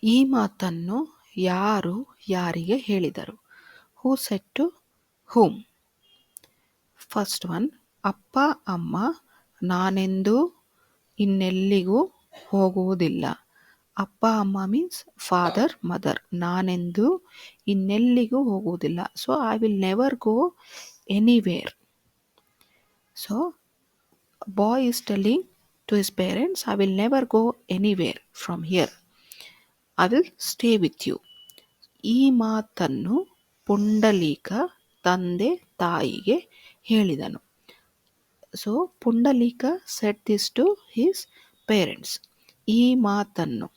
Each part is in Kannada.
ಈ ಮಾತನ್ನು ಯಾರು ಯಾರಿಗೆ ಹೇಳಿದರು? Who said to whom? First one, ಅಪ್ಪ ಅಮ್ಮ ನಾನೆಂದೂ ಇನ್ನೆಲ್ಲಿಗೂ ಹೋಗುವುದಿಲ್ಲ. ಅಪ್ಪ ಅಮ್ಮ ಮೀನ್ಸ್ ಫಾದರ್ ಮದರ್. ನಾನೆಂದೂ ಇನ್ನೆಲ್ಲಿಗೂ ಹೋಗುವುದಿಲ್ಲ. So I will never go anywhere. So boy is telling to his parents, I will never go anywhere from here. I will stay with you. ಈ ಮಾತನ್ನು ಪುಂಡಲೀಕ ತಂದೆ ತಾಯಿಗೆ ಹೇಳಿದನು. So Pundalika said this to his parents. ಈ ಮಾತನ್ನು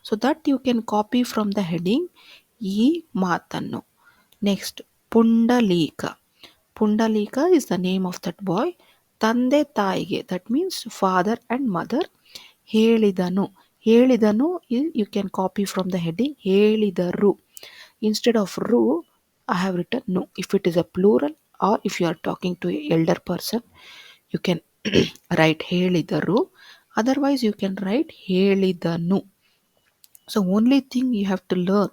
so that you can copy from the heading ಈ ಮಾತನ್ನು. Next Pundalika. Pundalika is the name of that boy. ತಂದೆ ತಾಯಿಗೆ, that means father and mother, ಹೇಳಿದನು. ಹೇಳಿದನು you can copy from the heading ಹೇಳಿದರು. ಇನ್ಸ್ಟೆಡ್ ಆಫ್ ರು I have written no. If it is a plural or if you are talking to an elder person, you can write ಹೇಳಿದರು. Otherwise you can write ಹೇಳಿದನು. So only thing you have to learn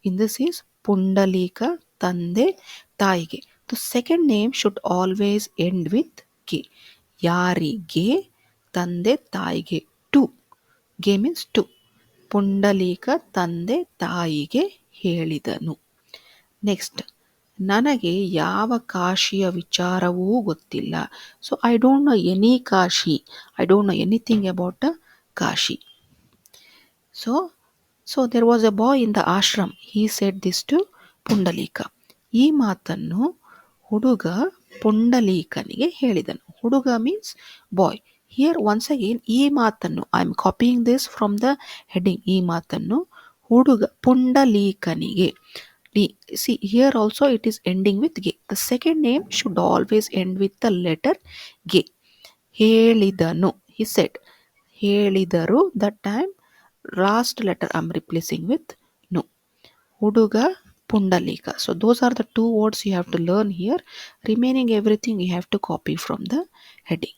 in this is Pundalik ತಂದೆ ತಾಯಿಗೆ. The second name should always end with ಗೆ. ಯಾರಿಗೆ, ತಂದೆ ತಾಯಿಗೆ. ಟು. ಗೆ means ಟು. ಪುಂಡಲೀಕ ತಂದೆ ತಾಯಿಗೆ ಹೇಳಿದನು. ನೆಕ್ಸ್ಟ್, ನನಗೆ ಯಾವ ಕಾಶಿಯ ವಿಚಾರವೂ ಗೊತ್ತಿಲ್ಲ. So I don't know any Kashi. I don't know anything about Kashi. So there was a boy in the ashram. He said this to Pundalika. ಈ ಮಾತನ್ನು ಹುಡುಗ ಪುಂಡಲೀಕನಿಗೆ ಹೇಳಿದನು. ಹುಡುಗ means boy. Here once again ಈ ಮಾತನ್ನು, I am copying this from the heading. ಈ ಮಾತನ್ನು ಹುಡುಗ ಪುಂಡಲೀಕನಿಗೆ. See here also it is ending with ge. The second name should always end with the letter ge. ಹೇಳಿದನು, he said. ಹೇಳಿದರು, that time last letter I am replacing with no. ಹುಡುಗ Pundalik. So those are the two words you have to learn here. Remaining everything you have to copy from the heading.